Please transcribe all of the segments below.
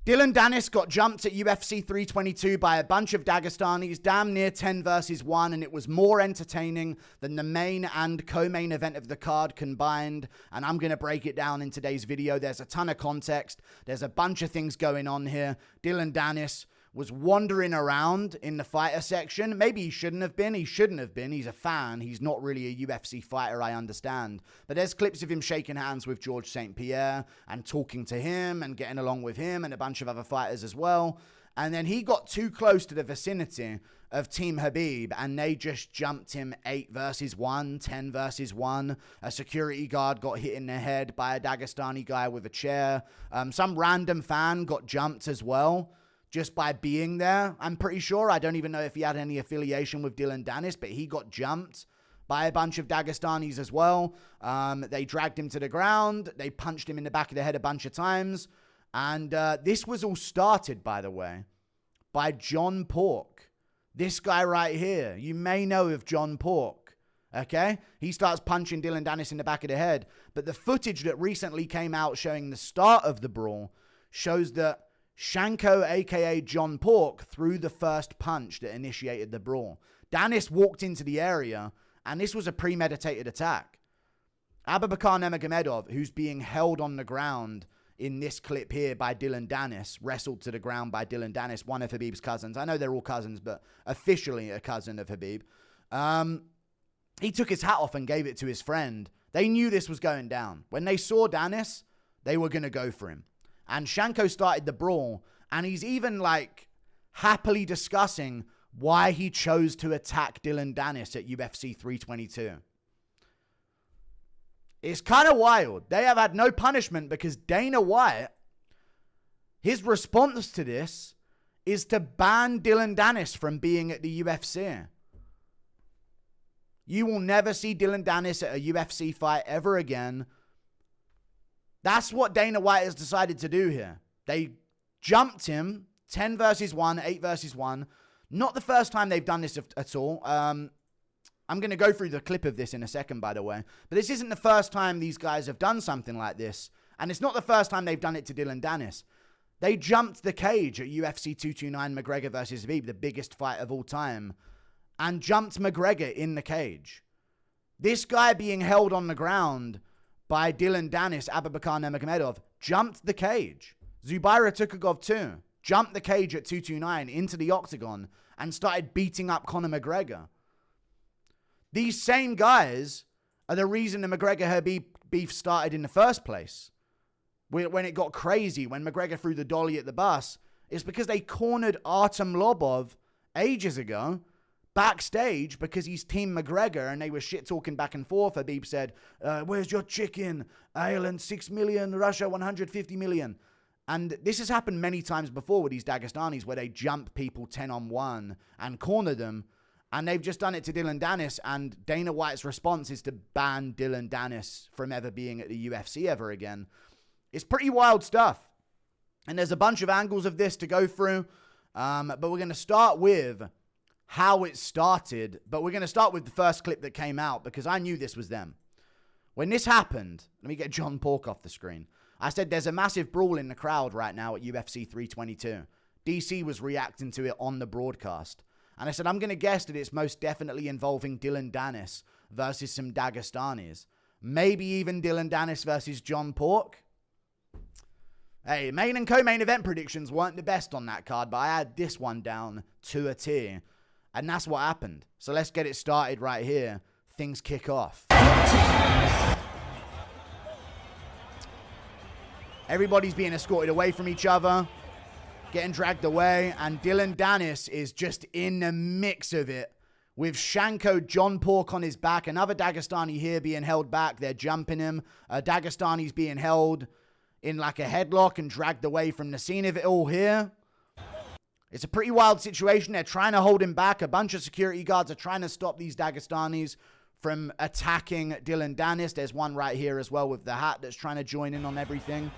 Dillon Danis got jumped at UFC 322 by a bunch of Dagestanis, damn near 10 versus 1, and it was more entertaining than the main and co-main event of the card combined, and I'm going to break it down in today's video. There's a ton of context. There's a bunch of things going on here. Dillon Danis was wandering around in the fighter section. Maybe he shouldn't have been. He shouldn't have been. He's a fan. He's not really a UFC fighter, I understand. But there's clips of him shaking hands with George St. Pierre and talking to him and getting along with him and a bunch of other fighters as well. And then he got too close to the vicinity of Team Khabib and they just jumped him 8 versus 1, 10 versus 1. A security guard got hit in the head by a Dagestani guy with a chair. Some random fan got jumped as well, just by being there, I'm pretty sure. I don't even know if he had any affiliation with Dillon Danis, but he got jumped by a bunch of Dagestanis as well. They dragged him to the ground. They punched him in the back of the head a bunch of times. And this was all started, by the way, by John Pork. This guy right here. You may know of John Pork, okay? He starts punching Dillon Danis in the back of the head. But the footage that recently came out showing the start of the brawl shows that Shanko, a.k.a. John Pork, threw the first punch that initiated the brawl. Danis walked into the area, and this was a premeditated attack. Abubakar Nurmagomedov, who's being held on the ground in this clip here by Dillon Danis, wrestled to the ground by Dillon Danis, one of Khabib's cousins. I know they're all cousins, but officially a cousin of Khabib. He took his hat off and gave it to his friend. They knew this was going down. When they saw Danis, they were going to go for him. And Shanko started the brawl, and he's even, like, happily discussing why he chose to attack Dillon Danis at UFC 322. It's kind of wild. They have had no punishment because Dana White, his response to this is to ban Dillon Danis from being at the UFC. You will never see Dillon Danis at a UFC fight ever again. That's what Dana White has decided to do here. They jumped him 10 versus 1, 8 versus 1. Not the first time they've done this at all. I'm going to go through the clip of this in a second, by the way. But this isn't the first time these guys have done something like this. And it's not the first time they've done it to Dillon Danis. They jumped the cage at UFC 229 McGregor versus Khabib, the biggest fight of all time, and jumped McGregor in the cage. This guy being held on the ground by Dillon Danis, Abubakar Nurmagomedov, jumped the cage. Zubaira Tukhugov too jumped the cage at 229 into the octagon and started beating up Conor McGregor. These same guys are the reason the McGregor-Khabib beef started in the first place. When it got crazy, when McGregor threw the dolly at the bus, it's because they cornered Artem Lobov ages ago backstage because he's Team McGregor and they were shit talking back and forth. Khabib said, where's your chicken? Ireland 6 million, Russia 150 million. And this has happened many times before with these Dagestanis where they jump people 10-on-1 and corner them. And they've just done it to Dillon Danis, and Dana White's response is to ban Dillon Danis from ever being at the UFC ever again. It's pretty wild stuff. And there's a bunch of angles of this to go through. But we're going to start with how it started, but we're going to start with the first clip that came out because I knew this was them. When this happened, let me get John Pork off the screen. I said there's a massive brawl in the crowd right now at UFC 322. DC was reacting to it on the broadcast. And I said, I'm going to guess that it's most definitely involving Dillon Danis versus some Dagestanis. Maybe even Dillon Danis versus John Pork. Hey, main and co-main event predictions weren't the best on that card, but I had this one down to a T. And that's what happened. So let's get it started right here. Things kick off. Everybody's being escorted away from each other, getting dragged away, and Dillon Danis is just in the mix of it with Shanko John Pork on his back. Another Dagestani here being held back. They're jumping him. Dagestani's being held in like a headlock and dragged away from the scene of it all here. It's a pretty wild situation. They're trying to hold him back. A bunch of security guards are trying to stop these Dagestanis from attacking Dillon Danis. There's one right here as well with the hat that's trying to join in on everything.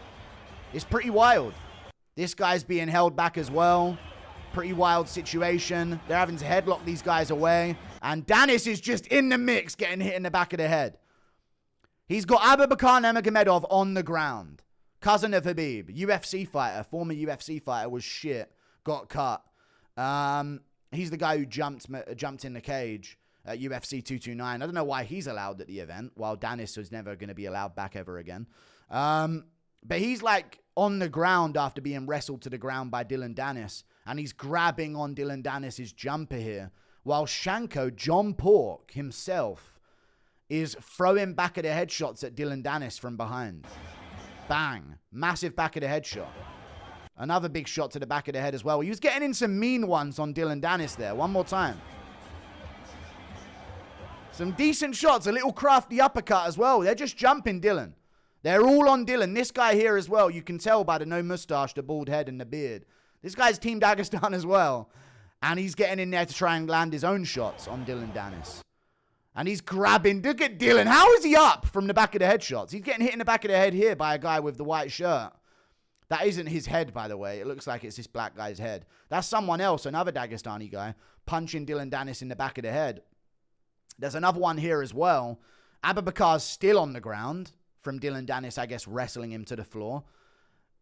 It's pretty wild. This guy's being held back as well. Pretty wild situation. They're having to headlock these guys away. And Danis is just in the mix, getting hit in the back of the head. He's got Abubakar Nurmagomedov on the ground. Cousin of Khabib, UFC fighter, former UFC fighter, was shit, got cut. He's the guy who jumped in the cage at UFC 229. I don't know why he's allowed at the event, while Danis was never going to be allowed back ever again. But he's like on the ground after being wrestled to the ground by Dillon Danis, and he's grabbing on Dillon Danis' jumper here, while Shanko, John Pork himself, is throwing back of the head shots at Dillon Danis from behind. Bang. Massive back of the head shot. Another big shot to the back of the head as well. He was getting in some mean ones on Dillon Danis there. One more time. Some decent shots. A little crafty uppercut as well. They're just jumping Dillon. They're all on Dillon. This guy here as well. You can tell by the no mustache, the bald head, and the beard. This guy's Team Dagestan as well. And he's getting in there to try and land his own shots on Dillon Danis. And he's grabbing. Look at Dillon. How is he up from the back of the head shots? He's getting hit in the back of the head here by a guy with the white shirt. That isn't his head, by the way. It looks like it's this black guy's head. That's someone else, another Dagestani guy, punching Dillon Danis in the back of the head. There's another one here as well. Abubakar's still on the ground from Dillon Danis, I guess, wrestling him to the floor.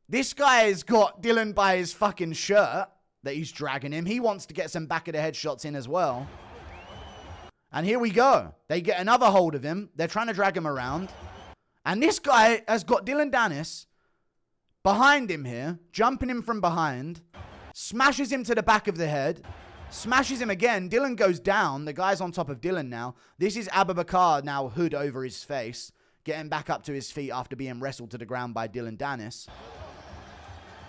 This guy has got Dillon by his fucking shirt that he's dragging him. He wants to get some back of the head shots in as well. And here we go. They get another hold of him. They're trying to drag him around. And this guy has got Dillon Danis behind him here, jumping him from behind, smashes him to the back of the head, smashes him again. Dillon goes down. The guy's on top of Dillon now. This is Abubakar now, hood over his face, getting back up to his feet after being wrestled to the ground by Dillon Danis.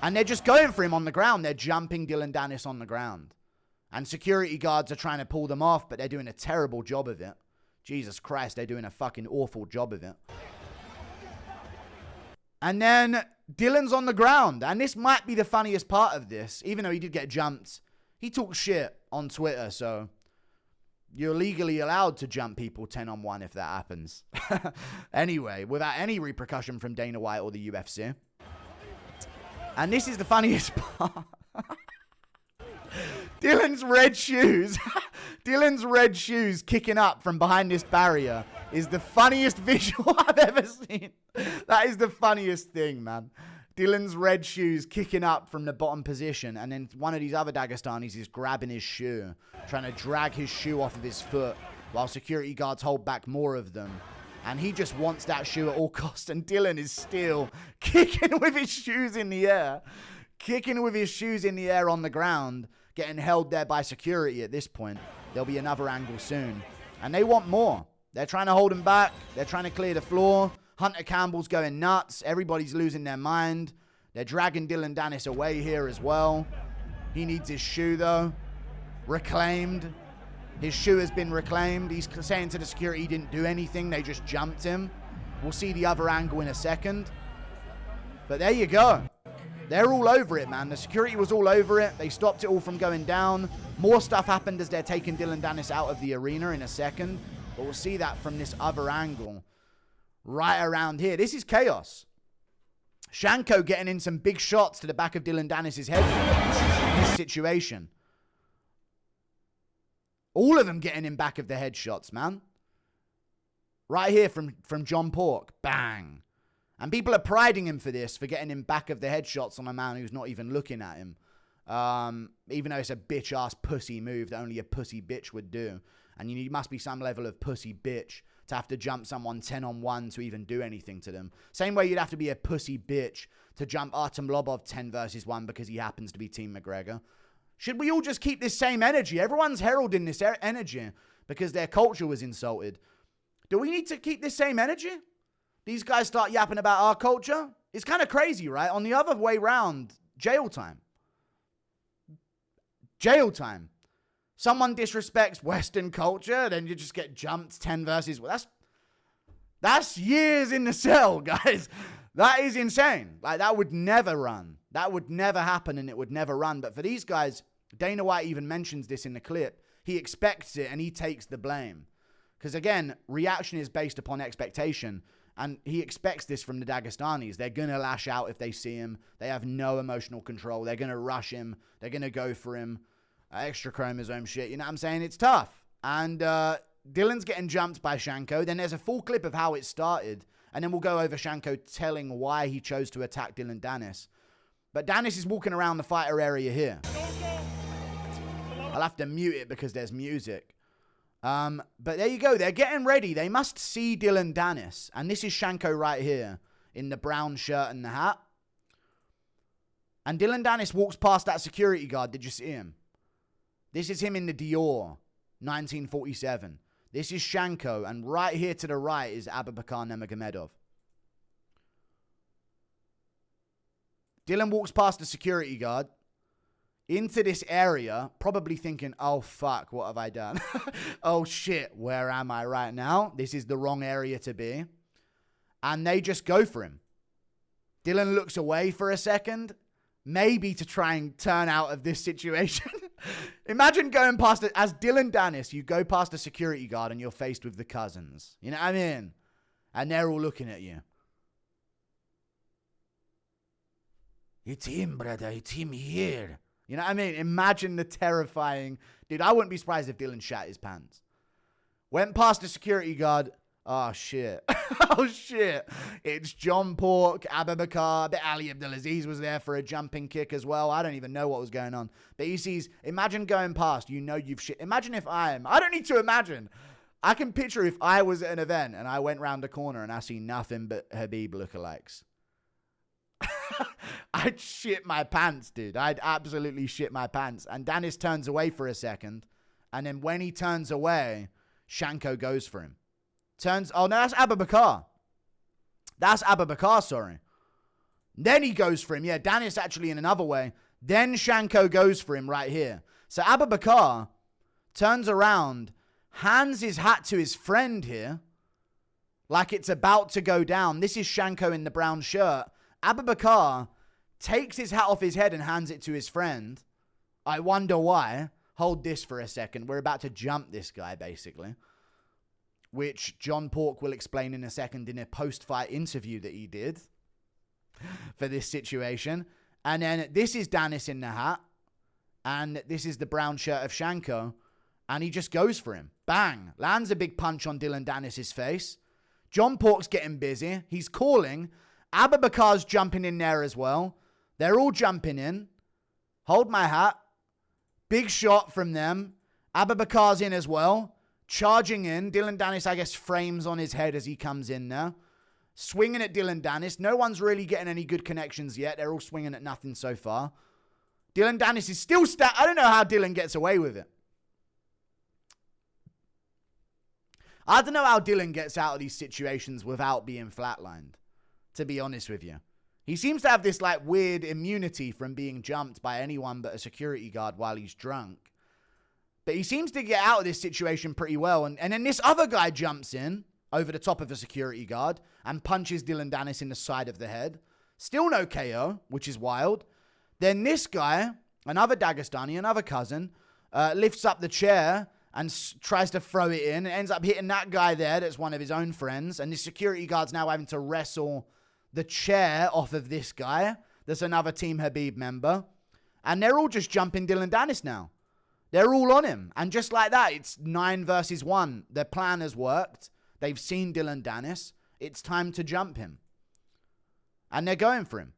And they're just going for him on the ground. They're jumping Dillon Danis on the ground. And security guards are trying to pull them off, but they're doing a terrible job of it. Jesus Christ, they're doing a fucking awful job of it. And then Dillon's on the ground. And this might be the funniest part of this. Even though he did get jumped, he talks shit on Twitter, so you're legally allowed to jump people 10-on-1 if that happens. Anyway, without any repercussion from Dana White or the UFC. And this is the funniest part. Dillon's red shoes. Dillon's red shoes kicking up from behind this barrier is the funniest visual I've ever seen. That is the funniest thing, man. Dillon's red shoes kicking up from the bottom position, and then one of these other Dagestanis is grabbing his shoe, trying to drag his shoe off of his foot, while security guards hold back more of them. And he just wants that shoe at all costs, and Dillon is still kicking with his shoes in the air. Kicking with his shoes in the air on the ground, getting held there by security at this point. There'll be another angle soon. And they want more. They're trying to hold him back. They're trying to clear the floor. Hunter Campbell's going nuts. Everybody's losing their mind. They're dragging Dillon Danis away here as well. He needs his shoe, though. Reclaimed. His shoe has been reclaimed. He's saying to the security he didn't do anything. They just jumped him. We'll see the other angle in a second. But there you go. They're all over it, man. The security was all over it. They stopped it all from going down. More stuff happened as they're taking Dillon Danis out of the arena in a second. But we'll see that from this other angle. Right around here. This is chaos. Shanko getting in some big shots to the back of Dillon Danis' head in this situation. All of them getting in back of the head shots, man. Right here from John Pork. Bang. And people are priding him for this, for getting him back of the head shots on a man who's not even looking at him. Even though it's a bitch-ass pussy move that only a pussy bitch would do. And you must be some level of pussy bitch to have to jump someone 10-on-1 to even do anything to them. Same way you'd have to be a pussy bitch to jump Artem Lobov 10 versus 1 because he happens to be Team McGregor. Should we all just keep this same energy? Everyone's heralding this energy because their culture was insulted. Do we need to keep this same energy? These guys start yapping about our culture? It's kind of crazy, right? On the other way round, jail time. Jail time. Someone disrespects Western culture, then you just get jumped 10 versus 1. That's years in the cell, guys. That is insane. Like, that would never run. That would never happen, and it would never run. But for these guys, Dana White even mentions this in the clip. He expects it, and he takes the blame. Because, again, reaction is based upon expectation. And he expects this from the Dagestanis. They're going to lash out if they see him. They have no emotional control. They're going to rush him. They're going to go for him. Extra chromosome shit. You know what I'm saying? It's tough. And Dillon's getting jumped by Shanko. Then there's a full clip of how it started. And then we'll go over Shanko telling why he chose to attack Dillon Danis. But Danis is walking around the fighter area here. I'll have to mute it because there's music. But there you go. They're getting ready. They must see Dillon Danis. And this is Shanko right here in the brown shirt and the hat. And Dillon Danis walks past that security guard. Did you see him? This is him in the Dior, 1947. This is Shanko, and right here to the right is Abubakar Nurmagomedov. Dillon walks past the security guard into this area, probably thinking, oh, fuck, what have I done? Oh, shit, where am I right now? This is the wrong area to be. And they just go for him. Dillon looks away for a second, maybe to try and turn out of this situation. Imagine going past it as Dillon Danis. You go past a security guard and you're faced with the cousins. You know what I mean? And they're all looking at you. It's him, brother. It's him here. You know what I mean? Imagine the terrifying... Dude, I wouldn't be surprised if Dillon shat his pants. Went past the security guard. Oh, shit. Oh, shit. It's John Pork, Abubakar, but Ali Abdulaziz was there for a jumping kick as well. I don't even know what was going on. But he sees, imagine going past, you know you've shit. Imagine if I don't need to imagine. I can picture if I was at an event and I went round the corner and I see nothing but Khabib lookalikes. I'd shit my pants, dude. I'd absolutely shit my pants. And Danis turns away for a second. And then when he turns away, Shanko goes for him. Oh, no, that's Abubakar. That's Abubakar, sorry. Then he goes for him. Yeah, Danis actually in another way. Then Shanko goes for him right here. So Abubakar turns around, hands his hat to his friend here, like it's about to go down. This is Shanko in the brown shirt. Abubakar takes his hat off his head and hands it to his friend. I wonder why. Hold this for a second. We're about to jump this guy, basically, which John Pork will explain in a second in a post-fight interview that he did for this situation. And then this is Danis in the hat, and this is the brown shirt of Shanko, and he just goes for him. Bang! Lands a big punch on Dillon Danis' face. John Pork's getting busy. He's calling. Abubakar's jumping in there as well. They're all jumping in. Hold my hat. Big shot from them. Abubakar's in as well. Charging in. Dillon Danis, I guess, frames on his head as he comes in there. Swinging at Dillon Danis. No one's really getting any good connections yet. They're all swinging at nothing so far. Dillon Danis is still I don't know how Dillon gets away with it. I don't know how Dillon gets out of these situations without being flatlined, to be honest with you. He seems to have this like weird immunity from being jumped by anyone but a security guard while he's drunk. But he seems to get out of this situation pretty well. And then this other guy jumps in over the top of a security guard and punches Dillon Danis in the side of the head. Still no KO, which is wild. Then this guy, another Dagestani, another cousin, lifts up the chair and tries to throw it in. It ends up hitting that guy there that's one of his own friends. And the security guard's now having to wrestle the chair off of this guy. That's another Team Khabib member. And they're all just jumping Dillon Danis now. They're all on him. And just like that, it's 9 versus 1. Their plan has worked. They've seen Dillon Danis. It's time to jump him. And they're going for him.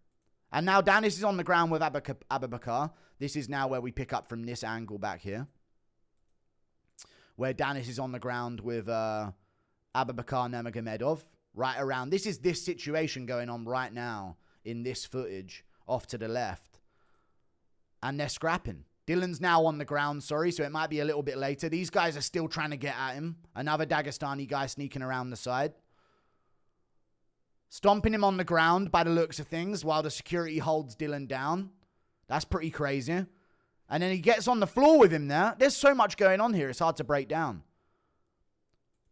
And now Danis is on the ground with Abubakar. This is now where we pick up from this angle back here, where Danis is on the ground with Abubakar Nurmagomedov. Right around. This is this situation going on right now in this footage off to the left. And they're scrapping. Dillon's now on the ground, sorry, so it might be a little bit later. These guys are still trying to get at him. Another Dagestani guy sneaking around the side. Stomping him on the ground by the looks of things while the security holds Dillon down. That's pretty crazy. And then he gets on the floor with him there. There's so much going on here, it's hard to break down.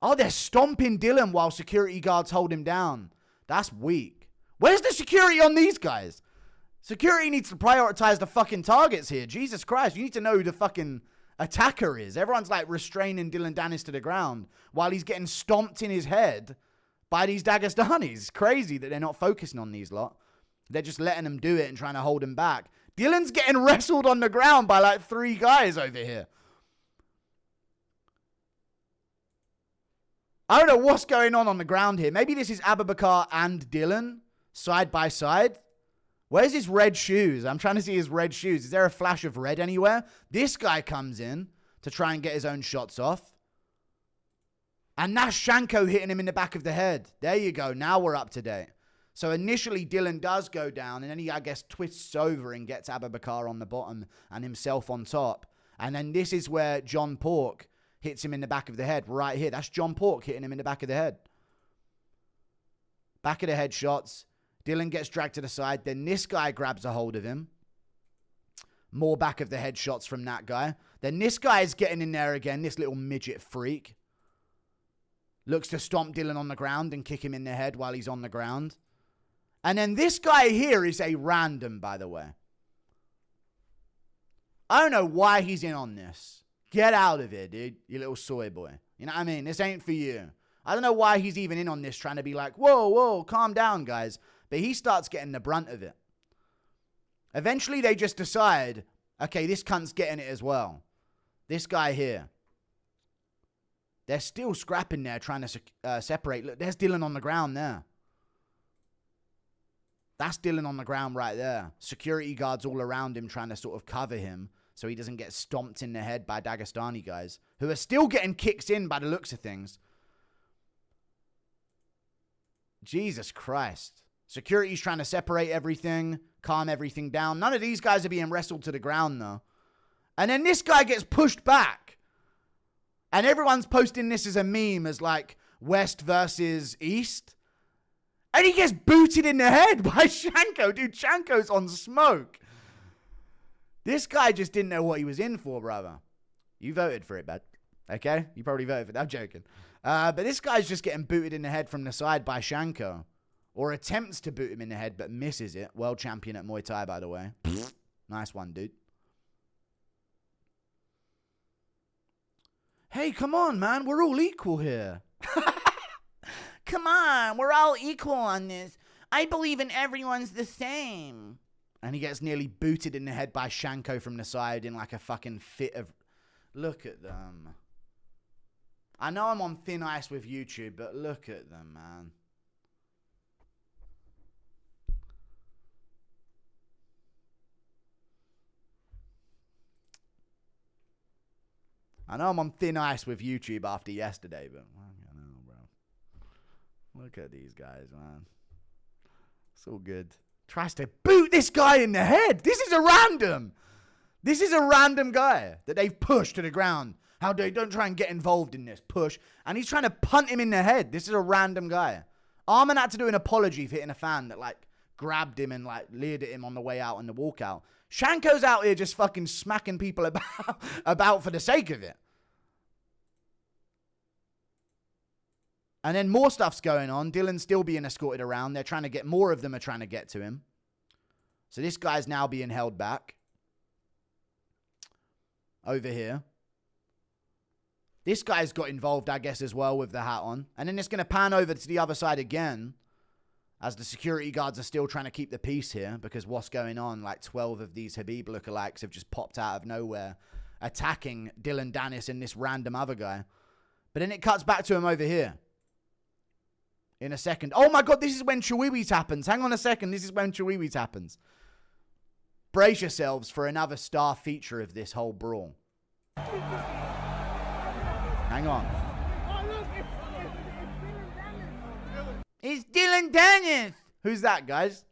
Oh, they're stomping Dillon while security guards hold him down. That's weak. Where's the security on these guys? Security needs to prioritize the fucking targets here. Jesus Christ, you need to know who the fucking attacker is. Everyone's like restraining Dillon Danis to the ground while he's getting stomped in his head by these Dagestanis. It's crazy that they're not focusing on these lot. They're just letting them do it and trying to hold him back. Dillon's getting wrestled on the ground by like 3 guys over here. I don't know what's going on the ground here. Maybe this is Abubakar and Dillon side by side. Where's his red shoes? I'm trying to see his red shoes. Is there a flash of red anywhere? This guy comes in to try and get his own shots off. And that's Shanko hitting him in the back of the head. There you go. Now we're up to date. So initially, Dillon does go down, and then he, I guess, twists over and gets Abubakar on the bottom and himself on top. And then this is where John Pork hits him in the back of the head. Right here. That's John Pork hitting him in the back of the head. Back of the head shots. Dillon gets dragged to the side. Then this guy grabs a hold of him. More back of the head shots from that guy. Then this guy is getting in there again. This little midget freak. Looks to stomp Dillon on the ground and kick him in the head while he's on the ground. And then this guy here is a random, by the way. I don't know why he's in on this. Get out of here, dude. You little soy boy. You know what I mean? This ain't for you. I don't know why he's even in on this, trying to be like, whoa, whoa, calm down, guys. But he starts getting the brunt of it. Eventually, they just decide, okay, this cunt's getting it as well. This guy here. They're still scrapping there, trying to separate. Look, there's Dillon on the ground there. That's Dillon on the ground right there. Security guards all around him trying to sort of cover him so he doesn't get stomped in the head by Dagestani guys who are still getting kicks in by the looks of things. Jesus Christ. Security's trying to separate everything, calm everything down. None of these guys are being wrestled to the ground, though. And then this guy gets pushed back. And everyone's posting this as a meme, as like West versus East. And he gets booted in the head by Shanko. Dude, Shanko's on smoke. This guy just didn't know what he was in for, brother. You voted for it, bud. Okay? You probably voted for it. I'm joking. But this guy's just getting booted in the head from the side by Shanko. Or attempts to boot him in the head, but misses it. World champion at Muay Thai, by the way. Nice one, dude. Hey, come on, man. We're all equal here. Come on. We're all equal on this. I believe in everyone's the same. And he gets nearly booted in the head by Shanko from the side in like a fucking fit of... Look at them. I know I'm on thin ice with YouTube, but look at them, man. I know I'm on thin ice with YouTube after yesterday, but I don't know, bro. Look at these guys, man. It's all good. Tries to boot this guy in the head. This is a random. This is a random guy that they've pushed to the ground. How they don't try and get involved in this. Push. And he's trying to punt him in the head. This is a random guy. Armin had to do an apology for hitting a fan that like grabbed him and like leered at him on the way out in the walkout. Shanko's out here just fucking smacking people about for the sake of it. And then more stuff's going on. Dillon's still being escorted around. They're trying to get, more of them are trying to get to him. So this guy's now being held back. Over here. This guy's got involved, I guess, as well with the hat on. And then it's going to pan over to the other side again. As the security guards are still trying to keep the peace here. Because what's going on? Like 12 of these Khabib lookalikes have just popped out of nowhere. Attacking Dillon Danis and this random other guy. But then it cuts back to him over here. In a second. Oh my God, this is when Chiwiwis happens. Hang on a second. This is when Chiwiwis happens. Brace yourselves for another star feature of this whole brawl. Hang on. It's Dillon Danis. Who's that, guys?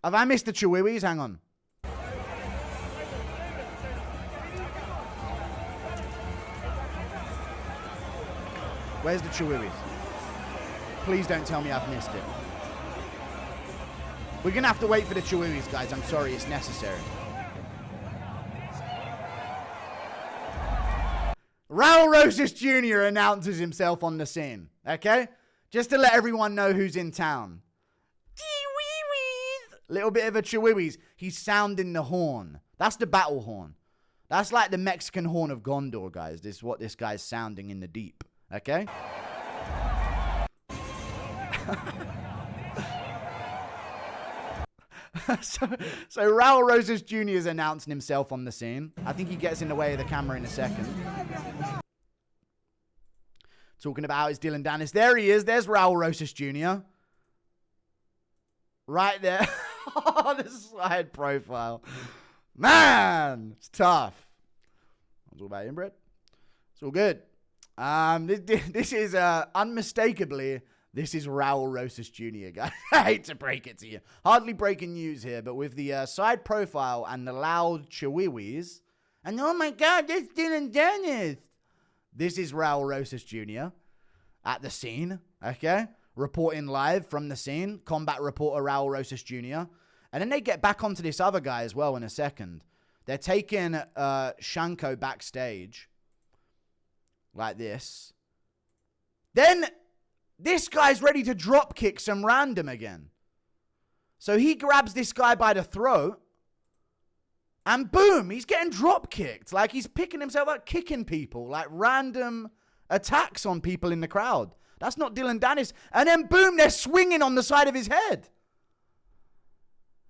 Have I missed the Chiwiwis? Hang on. Where's the Chiwiwis? Please don't tell me I've missed it. We're going to have to wait for the Chiwiwis, guys. I'm sorry, it's necessary. Raul Rosas Jr. announces himself on the scene. Okay? Just to let everyone know who's in town. Little bit of a Chiwiwis. He's sounding the horn. That's the battle horn. That's like the Mexican horn of Gondor, guys. This is what this guy's sounding in the deep. Okay? so Raul Rosas Jr. is announcing himself on the scene. I think he gets in the way of the camera in a second. Talking about how it's Dillon Danis. There he is. There's Raul Rosas Jr. Right there. Oh, the side profile. Man, it's tough. It's all about inbred. It's all good. This is unmistakably, this is Raul Rosas Jr., guys. I hate to break it to you. Hardly breaking news here, but with the side profile and the loud chihuahuas, and oh my God, that's Dillon Danis. This is Raul Rosas Jr. at the scene, okay? Reporting live from the scene. Combat reporter Raul Rosas Jr. And then they get back onto this other guy as well in a second. They're taking Shanko backstage. Like this. Then this guy's ready to drop kick some random again. So he grabs this guy by the throat. And boom, he's getting drop kicked. Like he's picking himself up, kicking people. Like random attacks on people in the crowd. That's not Dillon Danis. And then boom, they're swinging on the side of his head.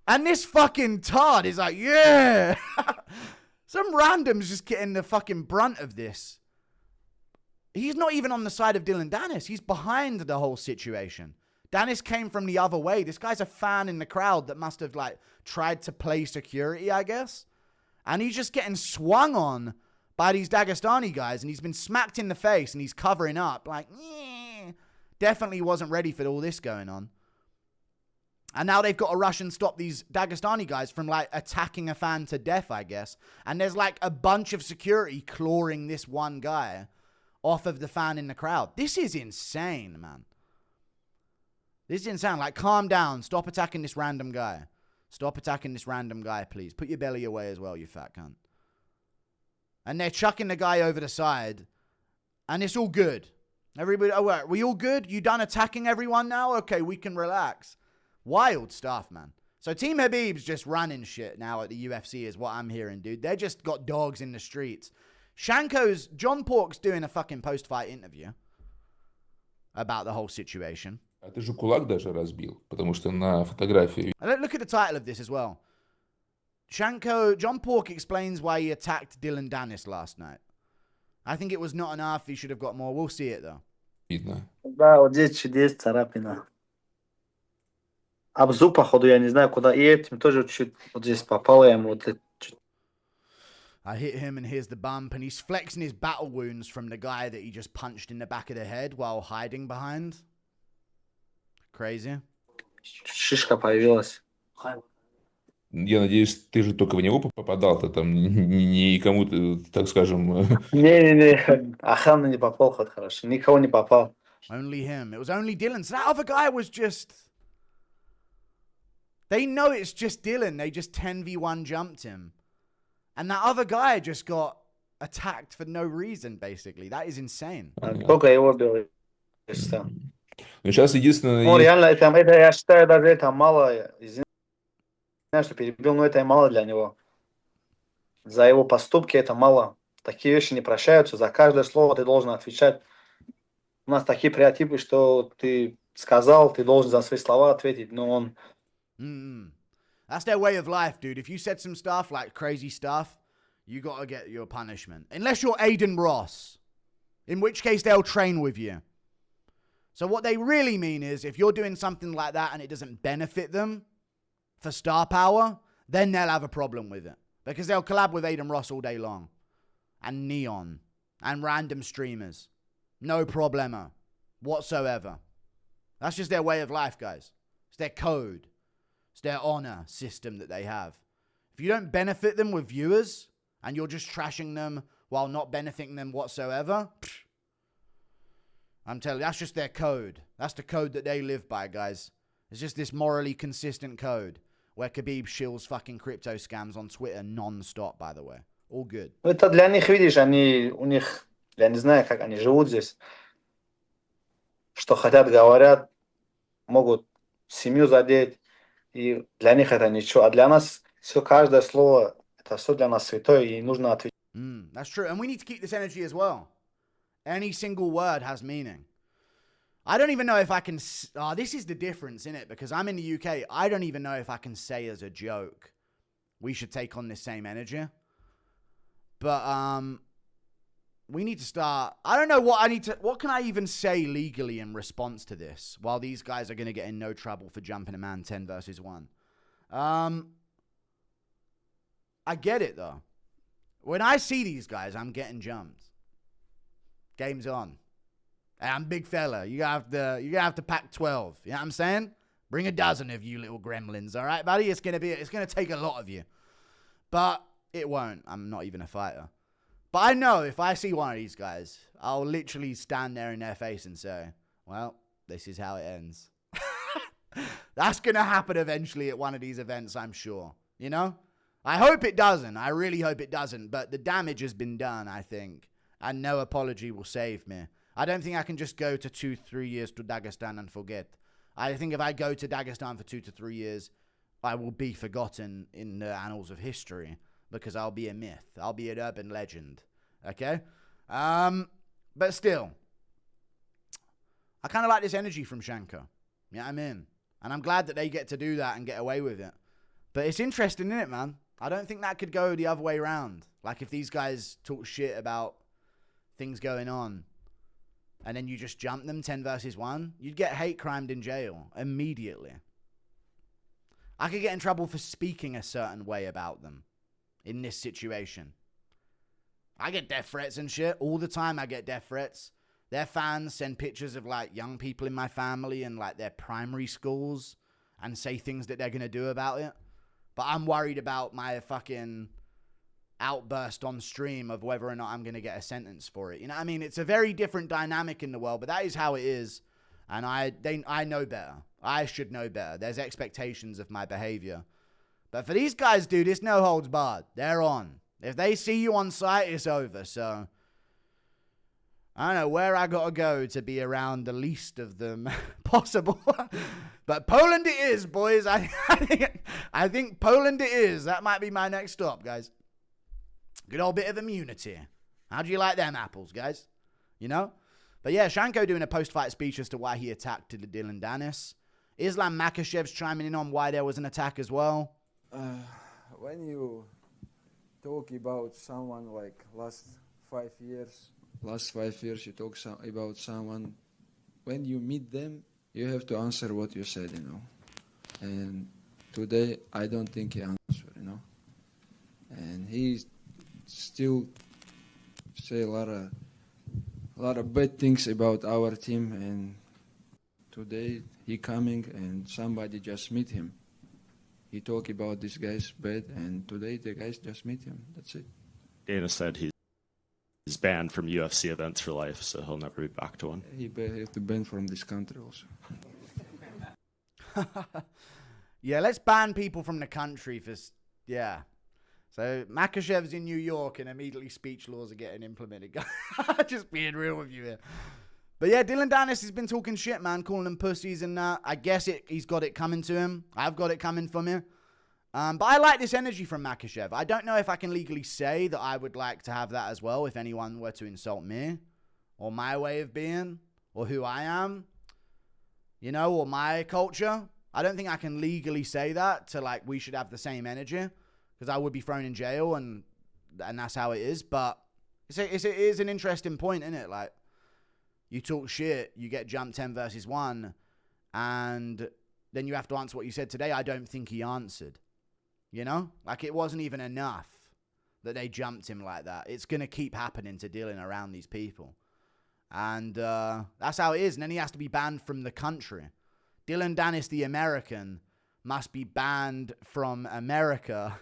And this fucking tard is like, yeah. Some random's just getting the fucking brunt of this. He's not even on the side of Dillon Danis. He's behind the whole situation. Danis came from the other way. This guy's a fan in the crowd that must have like tried to play security, I guess. And he's just getting swung on by these Dagestani guys. And he's been smacked in the face and he's covering up. Like, definitely wasn't ready for all this going on. And now they've got to rush and stop these Dagestani guys from like attacking a fan to death, I guess. And there's like a bunch of security clawing this one guy off of the fan in the crowd. This is insane, man. This is insane. Like, calm down. Stop attacking this random guy. Stop attacking this random guy, please. Put your belly away as well, you fat cunt. And they're chucking the guy over the side. And it's all good. Everybody, oh, wait, we all good? You done attacking everyone now? Okay, we can relax. Wild stuff, man. So Team Khabib's just running shit now at the UFC is what I'm hearing, dude. They just got dogs in the streets. John Pork's doing a fucking post-fight interview about the whole situation. А ты же кулак даже разбил, потому что на фотографии... Look at the title of this as well. John Pork explains why he attacked Dillon Danis last night. I think it was not enough. He should have got more. We'll see it, though. Видно. Да, вот здесь чуть есть царапина. Об зуб, походу, я не знаю, куда. И этим тоже чуть вот здесь попало ему. Вот чуть. I hit him and here's the bump. And he's flexing his battle wounds from the guy that he just punched in the back of the head while hiding behind. Crazy. Шишка появилась. Я надеюсь, ты же только в него попадал, ты там не кому-то, так скажем... Не-не-не, охрана не попал, хоть хорошо. Никого не попал. Only him. It was only Dillon. So that other guy was just... They know it's just Dillon. They just 10v1 jumped him. And that other guy just got attacked for no reason, basically. That is insane. Только его бил. Ну, сейчас единственное... Ну, реально, это, я считаю, даже это мало. Извиняюсь, что перебил, но это и мало для него. За его поступки это мало. Такие вещи не прощаются. За каждое слово ты должен отвечать. У нас такие приоритеты, что ты сказал, ты должен за свои слова ответить. Но он... That's their way of life, dude. If you said some stuff, like crazy stuff, you got to get your punishment. Unless you're Aiden Ross, in which case they'll train with you. So what they really mean is if you're doing something like that and it doesn't benefit them for star power, then they'll have a problem with it. Because they'll collab with Aiden Ross all day long. And Neon. And random streamers. No problemo. Whatsoever. That's just their way of life, guys. It's their code. It's their honor system that they have. If you don't benefit them with viewers and you're just trashing them while not benefiting them whatsoever, I'm telling you, that's just their code. That's the code that they live by, guys. It's just this morally consistent code where Khabib shills fucking crypto scams on Twitter non-stop, by the way. All good. Это для них, видишь, они, у них, я не знаю, как они живут здесь. Что хотят, говорят, могут семью задеть. И для них это ничего. А для нас все, каждое слово, это все для нас святое, и нужно отвечать. That's true. And we need to keep this energy as well. Any single word has meaning. I don't even know if I can... this is the difference, innit? Because I'm in the UK. I don't even know if I can say as a joke, we should take on this same energy. But we need to start... I don't know what I need to... What can I even say legally in response to this? While these guys are going to get in no trouble for jumping a man 10 versus 1. I get it, though. When I see these guys, I'm getting jumped. Game's on. Hey, I'm a big fella. You're gonna have to pack 12. You know what I'm saying? Bring a dozen of you little gremlins, all right, buddy? It's gonna take a lot of you. But it won't. I'm not even a fighter. But I know if I see one of these guys, I'll literally stand there in their face and say, well, this is how it ends. That's gonna happen eventually at one of these events, I'm sure. You know? I hope it doesn't. I really hope it doesn't. But the damage has been done, I think. And no apology will save me. I don't think I can just go to 2-3 years to Dagestan and forget. I think if I go to Dagestan for 2 to 3 years, I will be forgotten in the annals of history because I'll be a myth. I'll be an urban legend. Okay? But still, I kind of like this energy from Shanko. You know what I mean? And I'm glad that they get to do that and get away with it. But it's interesting, isn't it, man? I don't think that could go the other way around. Like if these guys talk shit about things going on, and then you just jump them 10 versus 1, you'd get hate crimed in jail immediately. I could get in trouble for speaking a certain way about them in this situation. I get death threats and shit. All the time I get death threats. Their fans send pictures of like young people in my family and like their primary schools and say things that they're going to do about it. But I'm worried about my fucking outburst on stream of whether or not I'm going to get a sentence for it. You know what I mean? It's a very different dynamic in the world, but that is how it is. And I know better. I should know better. There's expectations of my behavior. But for these guys, dude, it's no holds barred. They're on. If they see you on site, it's over. So I don't know where I got to go to be around the least of them possible. But Poland it is, boys. I think Poland it is. That might be my next stop, guys. Good old bit of immunity. How do you like them apples, guys? You know? But yeah, Shanko doing a post-fight speech as to why he attacked Dillon Danis. Islam Makhachev's chiming in on why there was an attack as well. When you talk about someone like last 5 years you talk about someone, when you meet them, you have to answer what you said, you know. And today, I don't think he answered, you know. And he still say a lot of bad things about our team, and today he coming and somebody just meet him. He talk about this guy's bad, and today the guys just meet him. That's it. Dana said he's banned from UFC events for life, so he'll never be back to one. He have to ban from this country also. Yeah, let's ban people from the country for... Yeah. So Makhachev's in New York and immediately speech laws are getting implemented. Just being real with you here. But yeah, Dillon Danis has been talking shit, man, calling them pussies and that. I guess he's got it coming to him. I've got it coming for me. But I like this energy from Makhachev. I don't know if I can legally say that I would like to have that as well if anyone were to insult me or my way of being or who I am, you know, or my culture. I don't think I can legally say that to like we should have the same energy because I would be thrown in jail and that's how it is. But it is an interesting point, isn't it? Like you talk shit, you get jumped 10 versus 1 and then you have to answer what you said today. I don't think he answered. You know? Like, it wasn't even enough that they jumped him like that. It's going to keep happening to Dillon around these people. And that's how it is. And then he has to be banned from the country. Dillon Danis, the American, must be banned from America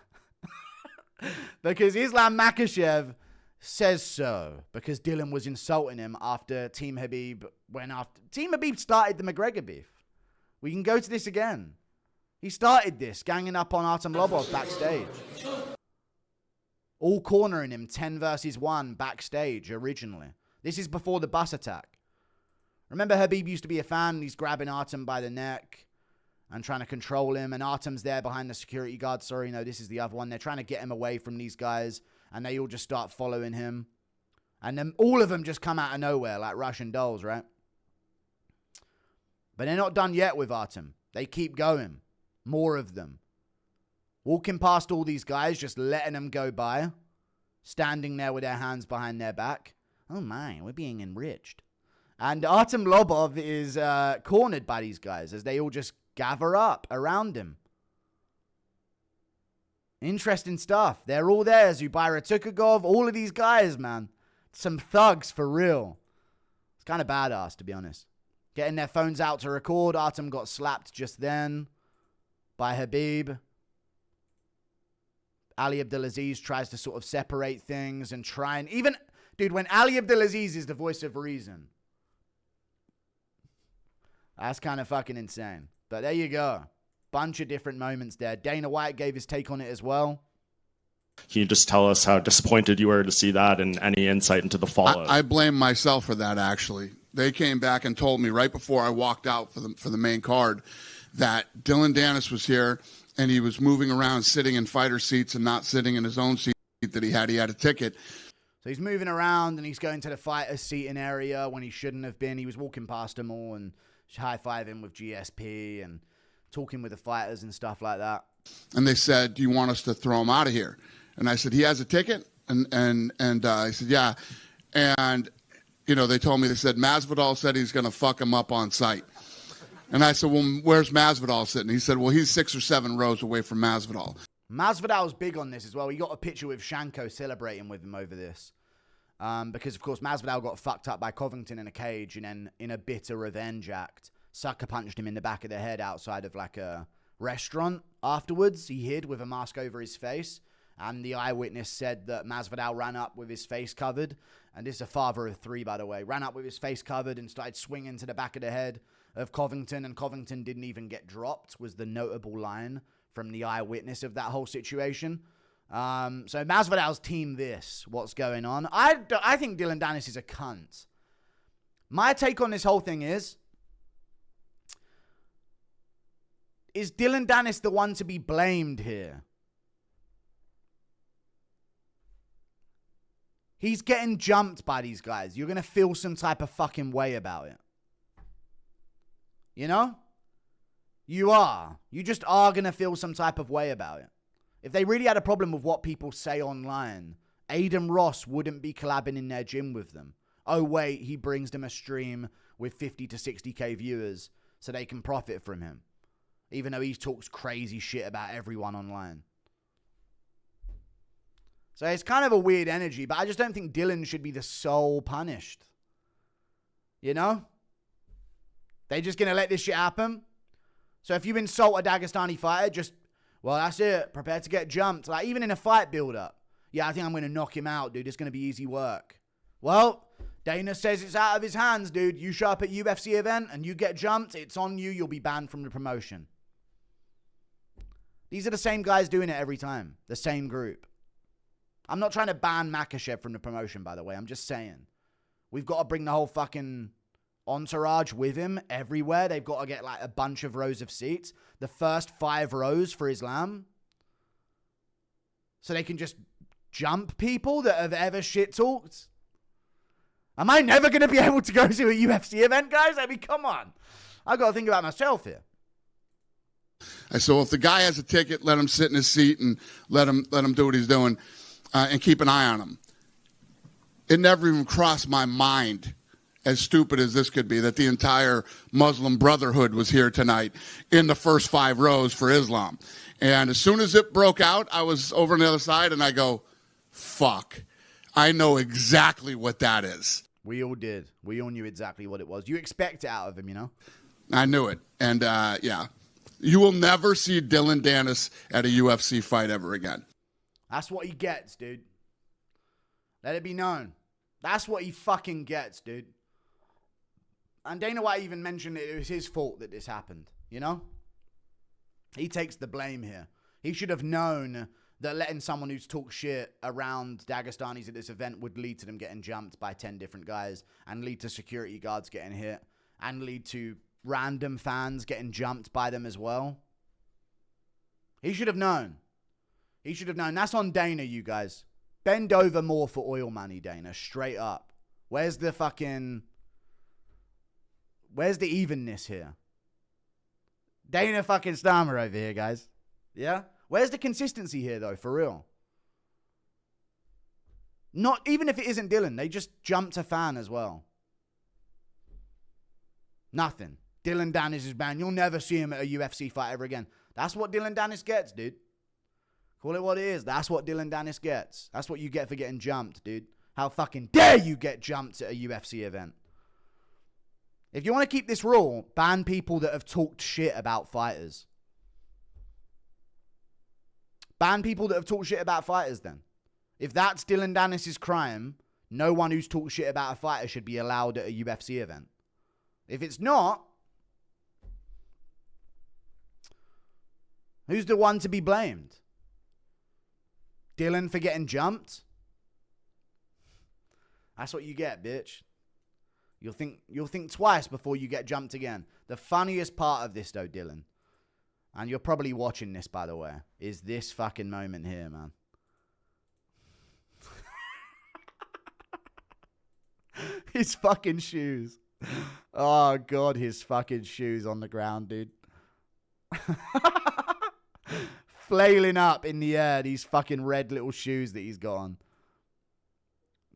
because Islam Makhachev says so. Because Dillon was insulting him after Team Khabib Team Khabib started the McGregor beef. We can go to this again. He started this, ganging up on Artem Lobov backstage. All cornering him 10 versus 1 backstage originally. This is before the bus attack. Remember Khabib used to be a fan and he's grabbing Artem by the neck and trying to control him. And Artem's there behind the security guard. Sorry, no, this is the other one. They're trying to get him away from these guys and they all just start following him. And then all of them just come out of nowhere like Russian dolls, right? But they're not done yet with Artem. They keep going. More of them. Walking past all these guys, just letting them go by. Standing there with their hands behind their back. Oh my, we're being enriched. And Artem Lobov is cornered by these guys as they all just gather up around him. Interesting stuff. They're all there. Zubaira Tukagov, all of these guys, man. Some thugs for real. It's kind of badass, to be honest. Getting their phones out to record. Artem got slapped just then by Khabib. Ali Abdelaziz tries to sort of separate things and try and even... Dude, when Ali Abdelaziz is the voice of reason, that's kind of fucking insane. But there you go. Bunch of different moments there. Dana White gave his take on it as well. Can you just tell us how disappointed you were to see that and any insight into the fallout? I blame myself for that, actually. They came back and told me right before I walked out for the main card that Dillon Danis was here and he was moving around sitting in fighter seats and not sitting in his own seat that he had. He had a ticket. So he's moving around and he's going to the fighter's seating area when he shouldn't have been. He was walking past them all and high-fiving with GSP and talking with the fighters and stuff like that. And they said, do you want us to throw him out of here? And I said, he has a ticket? And I said, yeah. And, you know, they told me, they said, Masvidal said he's going to fuck him up on sight. And I said, well, where's Masvidal sitting? He said, well, he's 6 or 7 rows away from Masvidal. Masvidal's big on this as well. He got a picture with Shanko celebrating with him over this. Because, of course, Masvidal got fucked up by Covington in a cage and then in a bitter revenge act, sucker punched him in the back of the head outside of like a restaurant. Afterwards, he hid with a mask over his face. And the eyewitness said that Masvidal ran up with his face covered. And this is a father of 3, by the way. Ran up with his face covered and started swinging to the back of the head of Covington. And Covington didn't even get dropped, was the notable line from the eyewitness of that whole situation. So Masvidal's team this, what's going on. I think Dillon Danis is a cunt. My take on this whole thing is Dillon Danis the one to be blamed here? He's getting jumped by these guys. You're going to feel some type of fucking way about it. You know? You are. You just are going to feel some type of way about it. If they really had a problem with what people say online, Aiden Ross wouldn't be collabing in their gym with them. Oh, wait, he brings them a stream with 50 to 60k viewers so they can profit from him. Even though he talks crazy shit about everyone online. So it's kind of a weird energy, but I just don't think Dillon should be the sole punished. You know? They just going to let this shit happen? So if you insult a Dagestani fighter, just, well, that's it. Prepare to get jumped. Like, even in a fight build-up. Yeah, I think I'm going to knock him out, dude. It's going to be easy work. Well, Dana says it's out of his hands, dude. You show up at UFC event and you get jumped, it's on you. You'll be banned from the promotion. These are the same guys doing it every time. The same group. I'm not trying to ban Makhachev from the promotion, by the way. I'm just saying. We've got to bring the whole fucking entourage with him everywhere. They've got to get like a bunch of rows of seats. The first 5 rows for Islam. So they can just jump people that have ever shit talked. Am I never going to be able to go to a UFC event, guys? I mean, come on. I've got to think about myself here. So if the guy has a ticket, let him sit in his seat and let him do what he's doing. And keep an eye on him. It never even crossed my mind, as stupid as this could be, that the entire Muslim Brotherhood was here tonight in the first 5 rows for Islam. And as soon as it broke out, I was over on the other side, and I go, fuck. I know exactly what that is. We all did. We all knew exactly what it was. You expect it out of him, you know? I knew it. And, yeah. You will never see Dillon Danis at a UFC fight ever again. That's what he gets, dude. Let it be known. That's what he fucking gets, dude. And Dana White even mentioned it was his fault that this happened, you know? He takes the blame here. He should have known that letting someone who's talked shit around Dagestanis at this event would lead to them getting jumped by 10 different guys and lead to security guards getting hit and lead to random fans getting jumped by them as well. He should have known. He should have known. That's on Dana, you guys. Bend over more for oil money, Dana. Straight up. Where's the evenness here? Dana fucking Starmer over here, guys. Yeah? Where's the consistency here, though, for real? Not even if it isn't Dillon, they just jumped a fan as well. Nothing. Dillon Danis is banned. You'll never see him at a UFC fight ever again. That's what Dillon Danis gets, dude. Call it what it is. That's what Dillon Danis gets. That's what you get for getting jumped, dude. How fucking dare you get jumped at a UFC event? If you want to keep this rule, ban people that have talked shit about fighters. Ban people that have talked shit about fighters then. If that's Dillon Danis' crime, no one who's talked shit about a fighter should be allowed at a UFC event. If it's not, who's the one to be blamed? Dillon for getting jumped? That's what you get, bitch. You'll think twice before you get jumped again. The funniest part of this, though, Dillon, and you're probably watching this, by the way, is this fucking moment here, man. His fucking shoes. Oh, God, his fucking shoes on the ground, dude. Flailing up in the air, these fucking red little shoes that he's got on.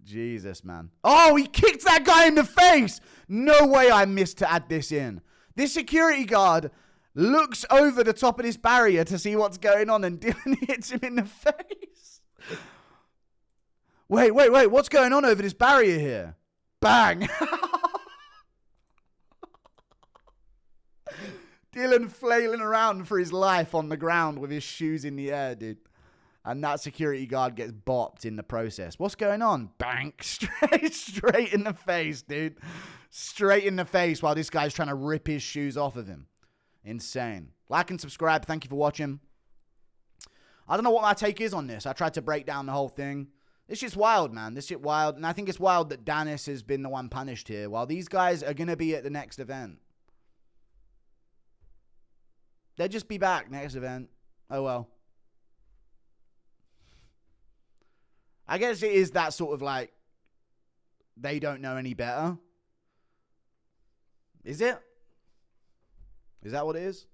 Jesus, man. Oh, he kicked that guy in the face. No way I missed to add this in. This security guard looks over the top of this barrier to see what's going on, and Dillon hits him in the face. Wait. What's going on over this barrier here? Bang. Dillon flailing around for his life on the ground with his shoes in the air, dude. And that security guard gets bopped in the process. What's going on? Bang. Straight in the face, dude. Straight in the face while this guy's trying to rip his shoes off of him. Insane. Like and subscribe. Thank you for watching. I don't know what my take is on this. I tried to break down the whole thing. This shit's wild, man. This shit wild. And I think it's wild that Danis has been the one punished here, while these guys are going to be at the next event. They'll just be back next event. Oh, well. I guess it is that sort of like, they don't know any better. Is it? Is that what it is?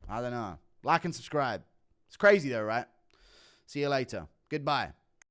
I don't know. Like and subscribe. It's crazy though, right? See you later. Goodbye.